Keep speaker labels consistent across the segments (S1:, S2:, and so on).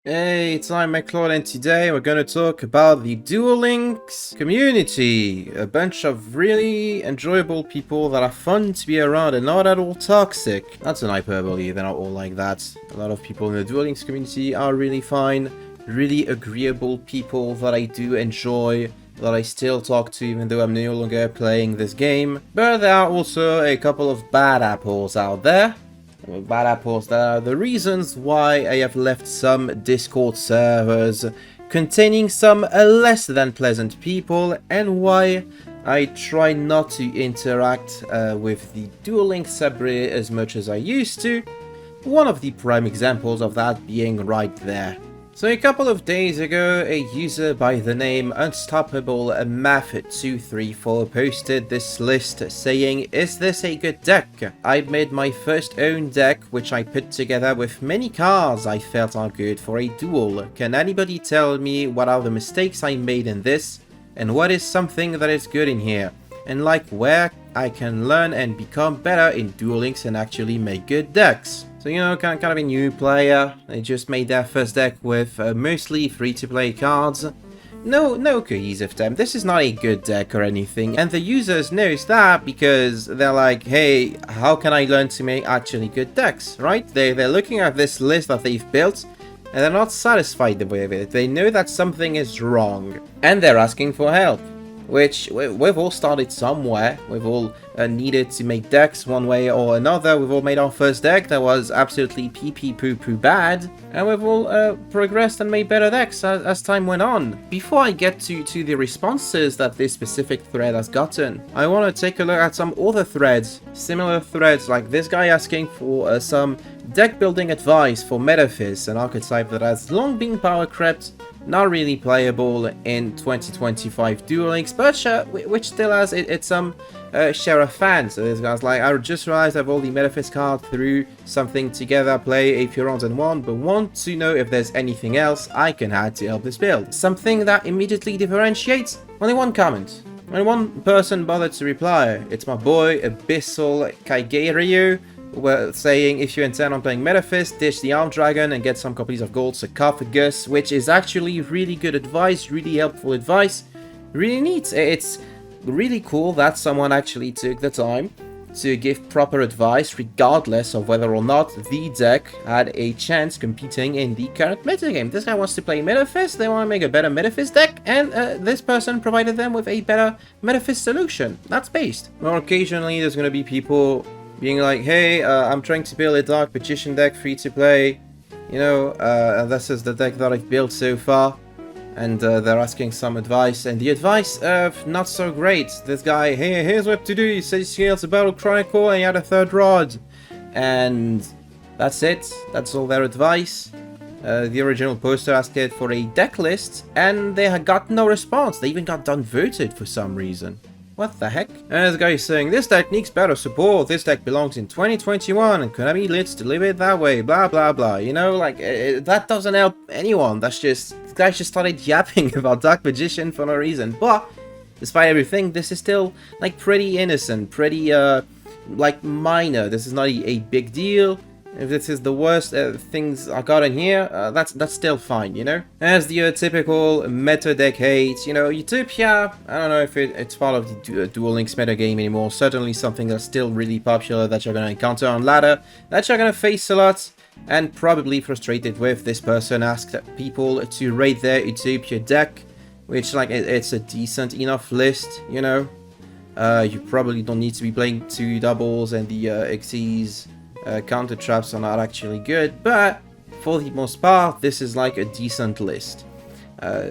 S1: Hey, it's I, McCloud, and today we're gonna talk about the Duel Links community. A bunch of really enjoyable people that are fun to be around and not at all toxic. That's an hyperbole, they're not all like that. A lot of people in the Duel Links community are really fine, really agreeable people that I do enjoy, that I still talk to even though I'm no longer playing this game. But there are also a couple of bad apples out there. Bad apples that are the reasons why I have left some Discord servers containing some less than pleasant people, and why I try not to interact with the Duel Links subreddit as much as I used to. One of the prime examples of that being right there. So a couple of days ago, a user by the name Unstoppable Math234 posted this list saying, "Is this a good deck? I made my first own deck which I put together with many cards I felt are good for a duel. Can anybody tell me what are the mistakes I made in this, and what is something that is good in here? And like where I can learn and become better in Duel Links and actually make good decks." So, you know, kind of a new player. They just made their first deck with mostly free-to-play cards. No cohesive deck. This is not a good deck or anything. And the users knows that because they're like, hey, how can I learn to make actually good decks, right? They're looking at this list that they've built, and they're not satisfied with it. They know that something is wrong, and they're asking for help. Which we've all started somewhere. We've all needed to make decks one way or another. We've all made our first deck that was absolutely pee poo poo bad, and we've all progressed and made better decks as time went on. Before I get to the responses that this specific thread has gotten, I want to take a look at some other threads, similar threads, like this guy asking for some deck building advice for Metaphys, an archetype that has long been power crept, not really playable in 2025 Duel Links, but which still has some share of fans. So this guy's like, I just realized I have all the Metaphys cards through something together, play a few rounds and one, but want to know if there's anything else I can add to help this build. Something that immediately differentiates. Only one comment. Only one person bothered to reply. It's my boy Abyssal Kaigeiryu, saying, if you intend on playing Metaphys, ditch the Armed Dragon and get some copies of Gold Sarcophagus, which is actually really good advice, really helpful advice, really neat. It's really cool that someone actually took the time to give proper advice regardless of whether or not the deck had a chance competing in the current metagame. This guy wants to play Metaphys, they want to make a better Metaphys deck, and this person provided them with a better Metaphys solution. That's based. More occasionally there's going to be people being like, hey, I'm trying to build a Dark Magician deck free to play, you know, this is the deck that I've built so far, and they're asking some advice, and the advice, not so great. This guy, hey, here's what to do, he says he has a Battle Chronicle and he had a third rod, and that's it, that's all their advice. The original poster asked for a deck list, and they had got no response. They even got downvoted for some reason. What the heck? And this guy is saying, this deck needs better support, this deck belongs in 2021 and Konami lists to leave it that way, blah blah blah. You know, like, that doesn't help anyone. That's just, this guy just started yapping about Dark Magician for no reason. But, despite everything, this is still, like, pretty innocent, pretty, like, minor. This is not a big deal. If this is the worst things I got in here, that's still fine, you know? As the typical meta deck hate, you know, Utopia, I don't know if it's part of the Duel Links metagame anymore. Certainly something that's still really popular that you're going to encounter on ladder, that you're going to face a lot, and probably frustrated with. This person asked people to rate their Utopia deck, which, like, it's a decent enough list, you know? You probably don't need to be playing two doubles, and the Xyz counter traps are not actually good, but for the most part this is like a decent list.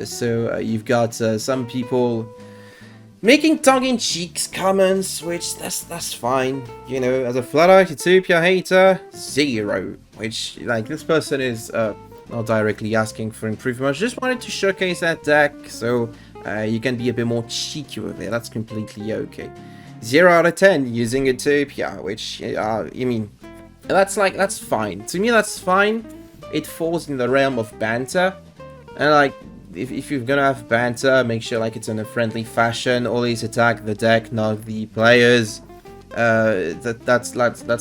S1: So you've got some people making tongue-in-cheek comments, which that's fine, you know. As a flat-out Utopia hater, 0, which, like, this person is not directly asking for improvement, just wanted to showcase that deck, so you can be a bit more cheeky with it. That's completely okay. 0 out of 10 using Utopia, which I mean, that's fine. To me, that's fine. It falls in the realm of banter. And, like, if you're gonna have banter, make sure, like, it's in a friendly fashion. Always attack the deck, not the players. that's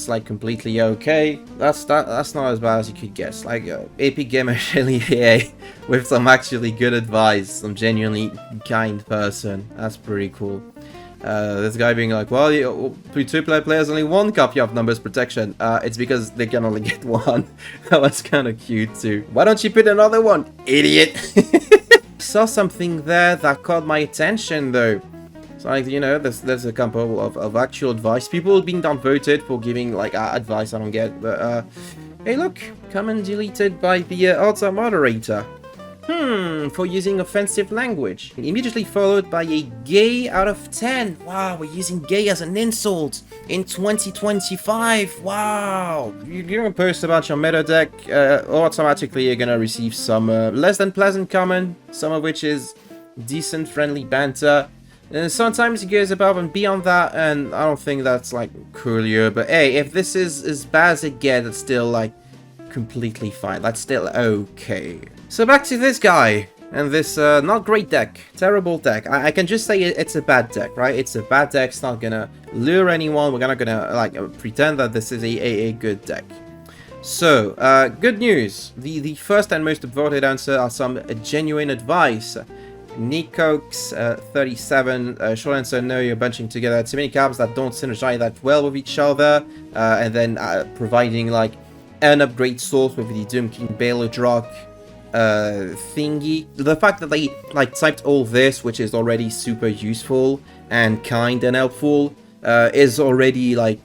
S1: like completely okay. That's not as bad as you could guess. Like Epic Gamer Shelly EA with some actually good advice, some genuinely kind person. That's pretty cool. This guy being like, well, two-player players only one copy of numbers protection. It's because they can only get one. That was kind of cute too. Why don't you put another one, idiot? Saw something there that caught my attention though. So like, you know, there's a couple of actual advice. People being downvoted for giving like advice I don't get. But hey, look, comment deleted by the auto moderator. For using offensive language. Immediately followed by a gay out of 10. Wow, we're using gay as an insult in 2025. Wow. You're gonna post about your meta deck, automatically you're gonna receive some less than pleasant comment, some of which is decent friendly banter. And sometimes it goes above and beyond that, and I don't think that's like coolier. But hey, if this is as bad as it gets, it's still like completely fine. That's still okay. So back to this guy and this not great deck, terrible deck. I can just say it's a bad deck, right? It's a bad deck. It's not gonna lure anyone. We're not gonna like pretend that this is a good deck. So good news. The first and most voted answer are some genuine advice. Nicox 37 short answer: no, you're bunching together too many cards that don't synergize that well with each other, and then providing like an upgrade source with the Doom King Balodrock thingy. The fact that they like typed all this, which is already super useful and kind and helpful, is already like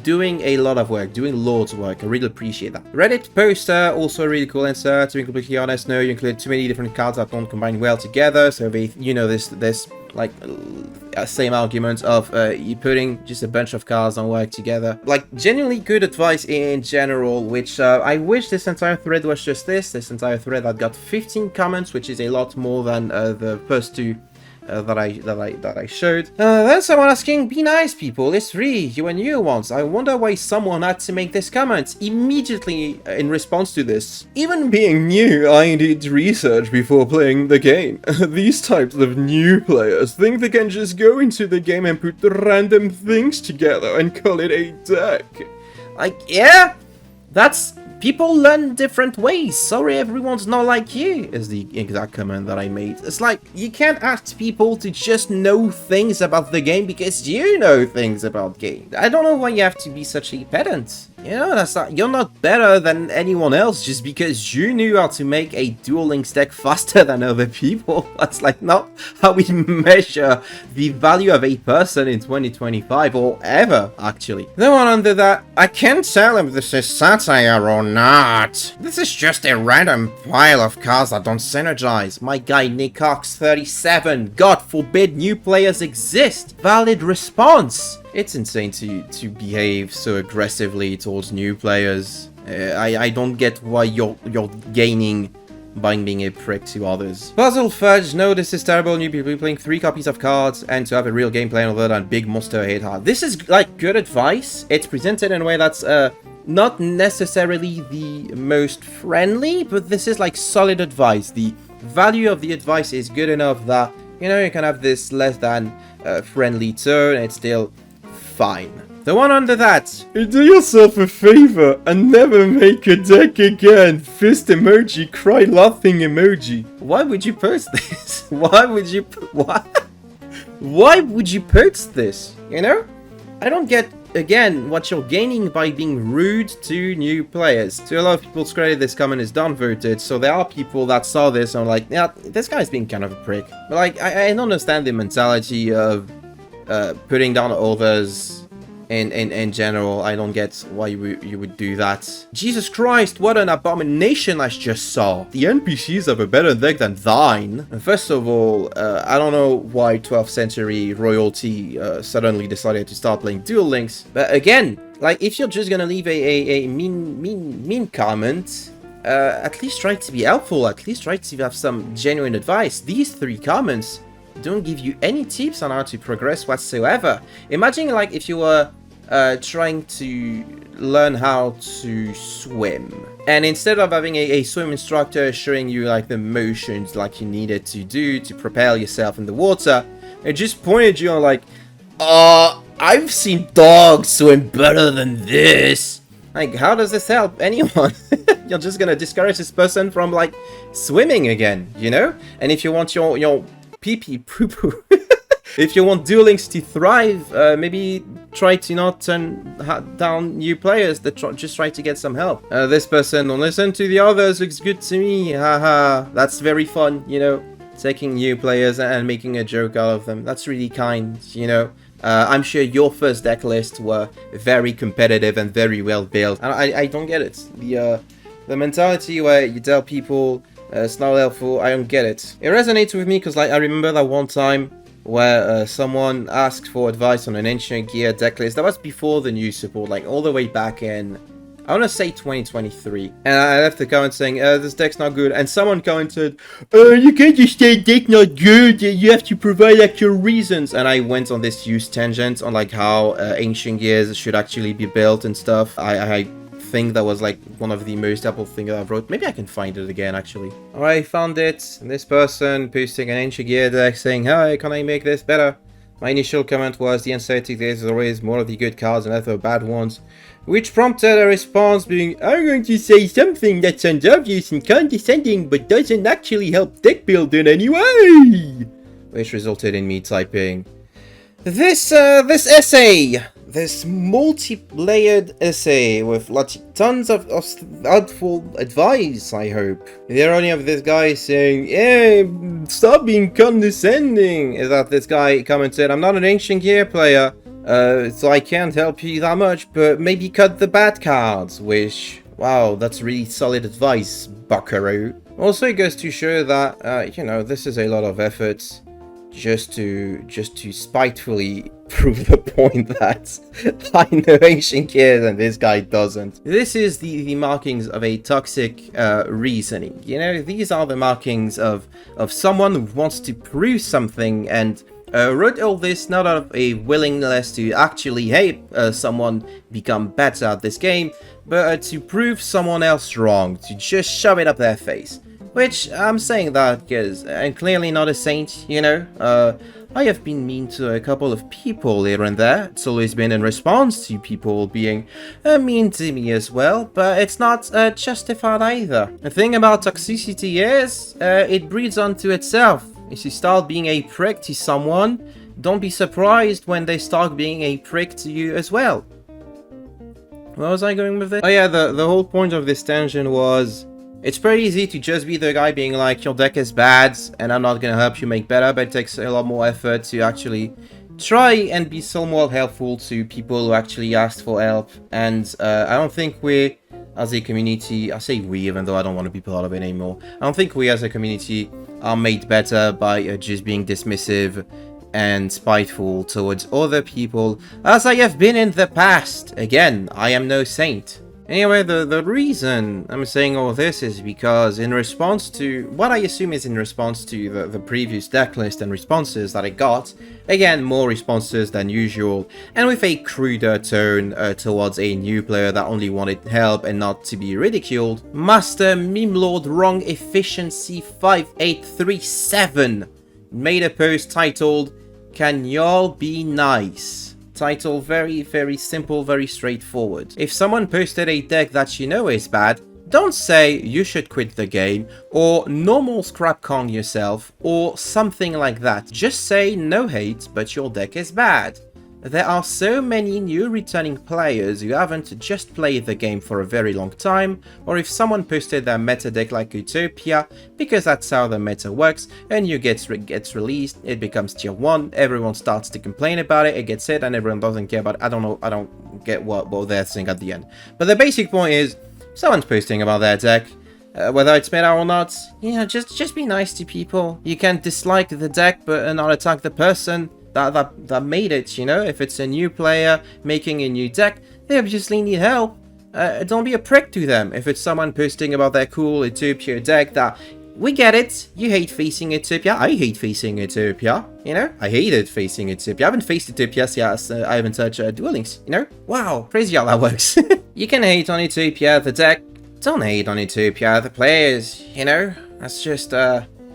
S1: doing a lot of work, doing loads of work. I really appreciate that. Reddit poster, also a really cool answer. To be completely honest, no, you include too many different cards that don't combine well together. So they, you know, this like same argument of you putting just a bunch of cards don't work together. Like genuinely good advice in general, which I wish this entire thread was just this entire thread that got 15 comments, which is a lot more than the first two that I showed. Then someone asking, be nice people, it's free, you and you once. I wonder why someone had to make this comment. Immediately in response to this, even being new, I did research before playing the game. These types of new players think they can just go into the game and put random things together and call it a deck. Like, yeah, that's... people learn different ways. Sorry, everyone's not like you, is the exact comment that I made. It's like, you can't ask people to just know things about the game because you know things about games. I don't know why you have to be such a pedant. You know, that's not, you're not better than anyone else just because you knew how to make a Duel Links deck faster than other people. That's like not how we measure the value of a person in 2025 or ever, actually. The one under that, I can't tell if this is satire or not. This is just a random pile of cards that don't synergize. My guy Nicox 37. God forbid new players exist. Valid response. It's insane to behave so aggressively towards new players. I don't get why you're gaining by being a prick to others. Puzzle Fudge, no, this is terrible. New people playing 3 copies of cards and to have a real game plan other than big monster hit hard. This is like good advice. It's presented in a way that's not necessarily the most friendly, but this is like solid advice. The value of the advice is good enough that, you know, you can have this less than friendly tone and it's still fine. The one under that. Do yourself a favor and never make a deck again. Fist emoji, cry laughing emoji. Why would you post this? Why would you... what? Why would you post this? You know? I don't get, again, what you're gaining by being rude to new players. To a lot of people's credit, this comment is downvoted, so there are people that saw this and are like, yeah, this guy's being kind of a prick. But like, I don't understand the mentality of putting down others in general. I don't get why you would do that. Jesus Christ, what an abomination I just saw. The NPCs have a better deck than thine. First of all, I don't know why 12th century royalty suddenly decided to start playing Duel Links. But again, like if you're just gonna leave a mean comment, at least try to be helpful. At least try to have some genuine advice. These 3 comments don't give you any tips on how to progress whatsoever. Imagine like if you were trying to learn how to swim, and instead of having a swim instructor showing you like the motions like you needed to do to propel yourself in the water, it just pointed you on like, I've seen dogs swim better than this. Like, how does this help anyone? You're just gonna discourage this person from, like, swimming again, you know? And if you want your pee-pee poo-poo, if you want Duel Links to thrive, maybe try to not turn down new players that just try to get some help. This person, don't listen to the others, looks good to me, haha. That's very fun, you know? Taking new players and making a joke out of them. That's really kind, you know? I'm sure your first deck lists were very competitive and very well built. And I don't get it. The mentality where you tell people it's not helpful, I don't get it. It resonates with me because, like, I remember that one time where someone asked for advice on an Ancient Gear deck list. That was before the new support, like all the way back in, I want to say 2023. And I left a comment saying, this deck's not good. And someone commented, you can't just say deck not good, you have to provide actual reasons. And I went on this huge tangent on like how Ancient Gears should actually be built and stuff. I think that was like one of the most helpful things I've wrote. Maybe I can find it again actually. Alright, found it. And this person posting an Ancient Gear deck saying, hi, can I make this better? My initial comment was, the aesthetic there is always more of the good cards and less of the bad ones, which prompted a response being, I'm going to say something that sounds obvious and condescending but doesn't actually help deck build in any way, which resulted in me typing this essay, this multi-layered essay with tons of helpful advice, I hope. The irony of this guy saying, yeah, stop being condescending, is that this guy commented, I'm not an Ancient Gear player, so I can't help you that much, but maybe cut the bad cards, which, wow, that's really solid advice, buckaroo. Also, it goes to show that, you know, this is a lot of effort just to spitefully prove the point that I know Ancient Gears and this guy doesn't. This is the markings of a toxic reasoning, you know? These are the markings of someone who wants to prove something and wrote all this not out of a willingness to actually help someone become better at this game, but to prove someone else wrong, to just shove it up their face. Which, I'm saying that because I'm clearly not a saint, you know? I have been mean to a couple of people here and there. It's always been in response to people being mean to me as well, but it's not justified either. The thing about toxicity is, it breeds onto itself. If you start being a prick to someone, don't be surprised when they start being a prick to you as well. Where was I going with this? Oh yeah, the whole point of this tangent was, it's pretty easy to just be the guy being like, your deck is bad and I'm not gonna help you make better, but it takes a lot more effort to actually try and be somewhat helpful to people who actually asked for help. And I don't think we, as a community, I say we even though I don't want to be part of it anymore, I don't think we as a community are made better by just being dismissive and spiteful towards other people, as I have been in the past. Again, I am no saint. Anyway, the reason I'm saying all this is because in response to, what I assume is in response to the previous deck list and responses that I got, again, more responses than usual, and with a cruder tone towards a new player that only wanted help and not to be ridiculed, Master Meme Lord Wrong Efficiency 5837 made a post titled, Can Y'all Be Nice? Title very, very simple, very straightforward. If someone posted a deck that you know is bad, don't say you should quit the game, or normal scrap con yourself, or something like that. Just say no hate, but your deck is bad. There are so many new returning players who haven't just played the game for a very long time, or if someone posted their meta deck like Utopia, because that's how the meta works, a new gets released, it becomes tier 1, everyone starts to complain about it, it gets hit, and everyone doesn't care about it. I don't know, I don't get what they're saying at the end. But the basic point is, someone's posting about their deck, whether it's meta or not, you know, just be nice to people. You can dislike the deck, but not attack the person that made it, you know? If it's a new player making a new deck, they obviously need help. Don't be a prick to them. If it's someone posting about their cool Utopia deck that, we get it, you hate facing Utopia, I hate facing Utopia, you know? I hated facing Utopia. I haven't faced Utopia since I haven't touched Duel Links, you know? Wow, crazy how that works. You can hate on Utopia, the deck, don't hate on Utopia, the players, you know? That's just,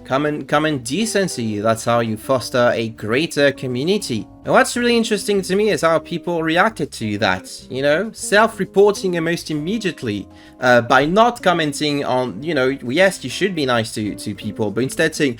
S1: common decency. That's how you foster a greater community. And what's really interesting to me is how people reacted to that, you know, self-reporting almost immediately, by not commenting on, you know, yes, you should be nice to people, but instead saying,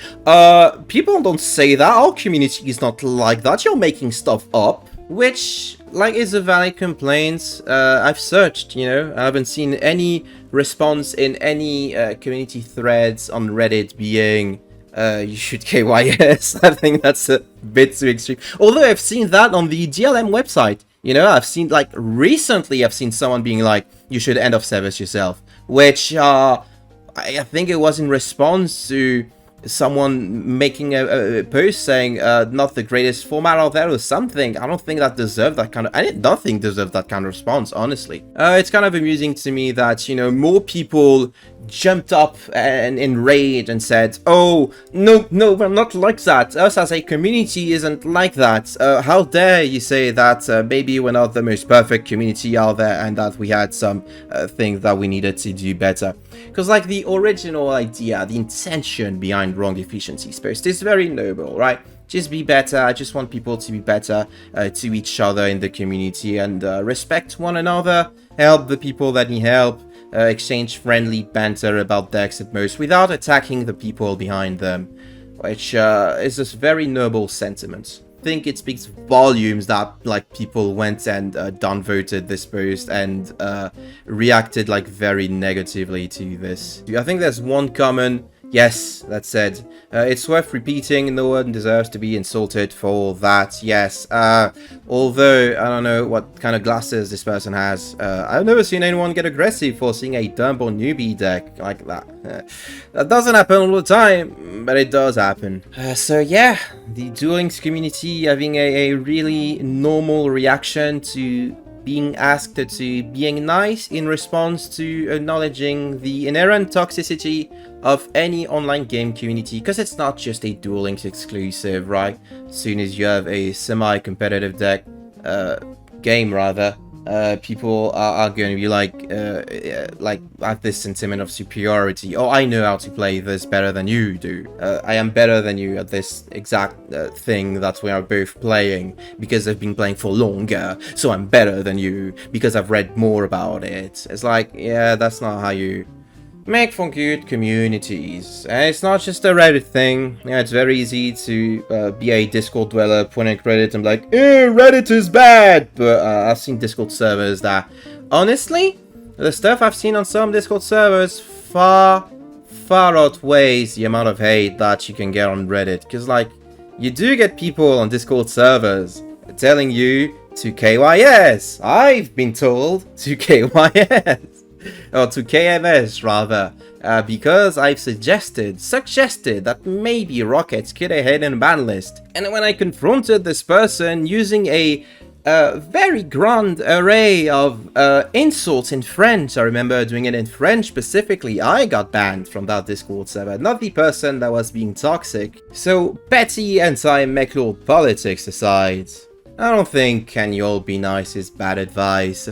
S1: people don't say that, our community is not like that, you're making stuff up. Which, like, is a valid complaint. I've searched, you know, I haven't seen any response in any community threads on Reddit being, you should KYS. I think that's a bit too extreme. Although I've seen that on the DLM website. You know, I've seen, like, recently I've seen someone being like, you should end of service yourself. Which, I think it was in response to someone making a post saying not the greatest format out there or something. I don't think that deserved that kind of... nothing deserved that kind of response, honestly. It's kind of amusing to me that, you know, more people jumped up and enraged and said, oh, no, we're not like that. Us as a community isn't like that. How dare you say that maybe we're not the most perfect community out there and that we had some things that we needed to do better. Because, like, the original idea, the intention behind Wrong Efficiency's post is very noble, right? Just be better. I just want people to be better to each other in the community and respect one another, help the people that need help, exchange friendly banter about decks at most without attacking the people behind them, which is a very noble sentiment. I think it speaks volumes that, like, people went and downvoted this post and reacted, like, very negatively to this. I think there's one common yes that said, it's worth repeating, no one deserves to be insulted for that. Yes, although I don't know what kind of glasses this person has. I've never seen anyone get aggressive for seeing a dumb or newbie deck like that. That doesn't happen all the time, but it does happen. So yeah, the Duel Links community having a really normal reaction to being asked to being nice in response to acknowledging the inherent toxicity of any online game community, because it's not just a Duel Links exclusive, right? As soon as you have a semi-competitive deck, game rather, people are going to be like have this sentiment of superiority. Oh, I know how to play this better than you do. I am better than you at this exact thing that we are both playing because I've been playing for longer, so I'm better than you because I've read more about it. It's like, yeah, that's not how you make for good communities. And it's not just a Reddit thing. Yeah, it's very easy to be a Discord dweller, pointing at Reddit and be like, Reddit is bad! But I've seen Discord servers that, honestly, the stuff I've seen on some Discord servers far outweighs the amount of hate that you can get on Reddit. Because, like, you do get people on Discord servers telling you to KYS. I've been told to KYS. Or to KMS rather, because I've suggested that maybe Rockets could have hit in a ban list. And when I confronted this person using a very grand array of insults in French, I remember doing it in French specifically, I got banned from that Discord server, not the person that was being toxic. So petty anti-McLord politics aside, I don't think "can you all be nice" is bad advice.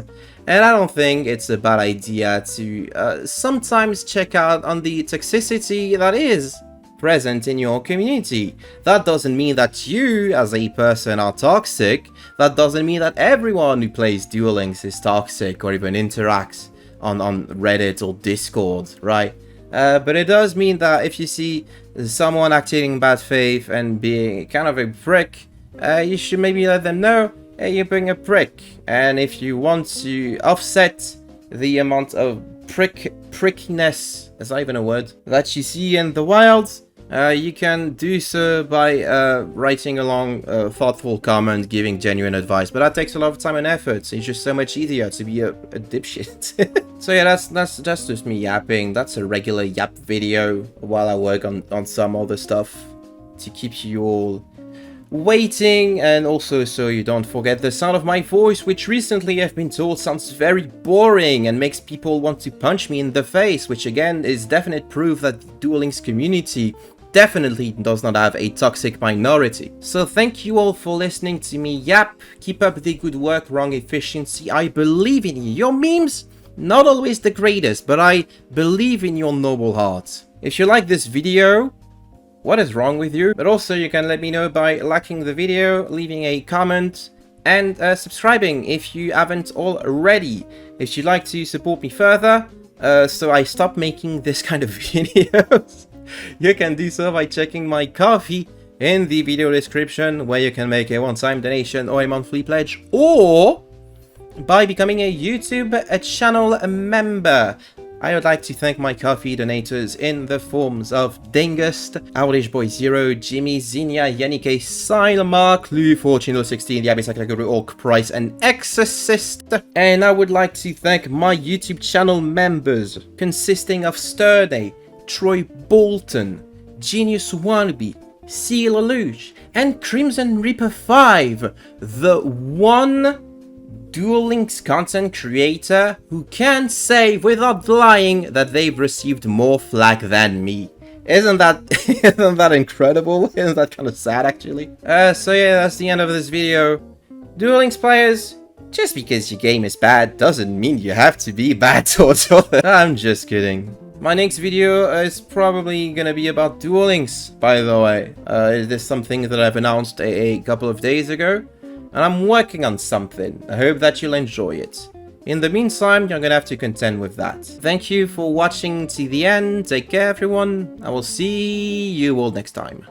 S1: And I don't think it's a bad idea to sometimes check out on the toxicity that is present in your community. That doesn't mean that you as a person are toxic. That doesn't mean that everyone who plays Duel Links is toxic or even interacts on Reddit or Discord, right? But it does mean that if you see someone acting in bad faith and being kind of a prick, you should maybe let them know, hey, you're being a prick. And if you want to offset the amount of prickiness, that's not even a word, that you see in the wild, you can do so by writing a long, thoughtful comment, giving genuine advice. But that takes a lot of time and effort. It's just so much easier to be a dipshit. So yeah, that's just me yapping. That's a regular yap video while I work on some other stuff to keep you all waiting, and also so you don't forget the sound of my voice, which recently I've been told sounds very boring and makes people want to punch me in the face, which again is definite proof that the Duel Links community definitely does not have a toxic minority. So thank you all for listening to me yap. Keep up the good work, Wrong Efficiency. I believe in you. Your memes, not always the greatest, but I believe in your noble heart. If you like this video, what is wrong with you. But also you can let me know by liking the video, leaving a comment, and subscribing if you haven't already. If you'd like to support me further, so I stop making this kind of videos, you can do so by checking my Ko-fi in the video description, where you can make a one-time donation or a monthly pledge, or by becoming a YouTube channel member. I would like to thank my Ko-fi donators in the forms of Dingust, Owlish Boy Zero, Jimmy, Zinnia, Yannick, Sile, Mark, Lou, Fortune 16, the Abyss Guru, Orc, Price, and Exorcist. And I would like to thank my YouTube channel members, consisting of Sturday, Troy Bolton, Genius Wannabe, Seal Lelouch, and Crimson Reaper 5, the one Duel Links content creator who can say without lying that they've received more flack than me. Isn't that incredible? Isn't that kind of sad, actually? So yeah, that's the end of this video. Duel Links players, just because your game is bad doesn't mean you have to be bad towards others. I'm just kidding. My next video is probably gonna be about Duel Links, by the way. It is something that I've announced a couple of days ago, and I'm working on something. I hope that you'll enjoy it. In the meantime, you're gonna have to contend with that. Thank you for watching to the end. Take care, everyone. I will see you all next time.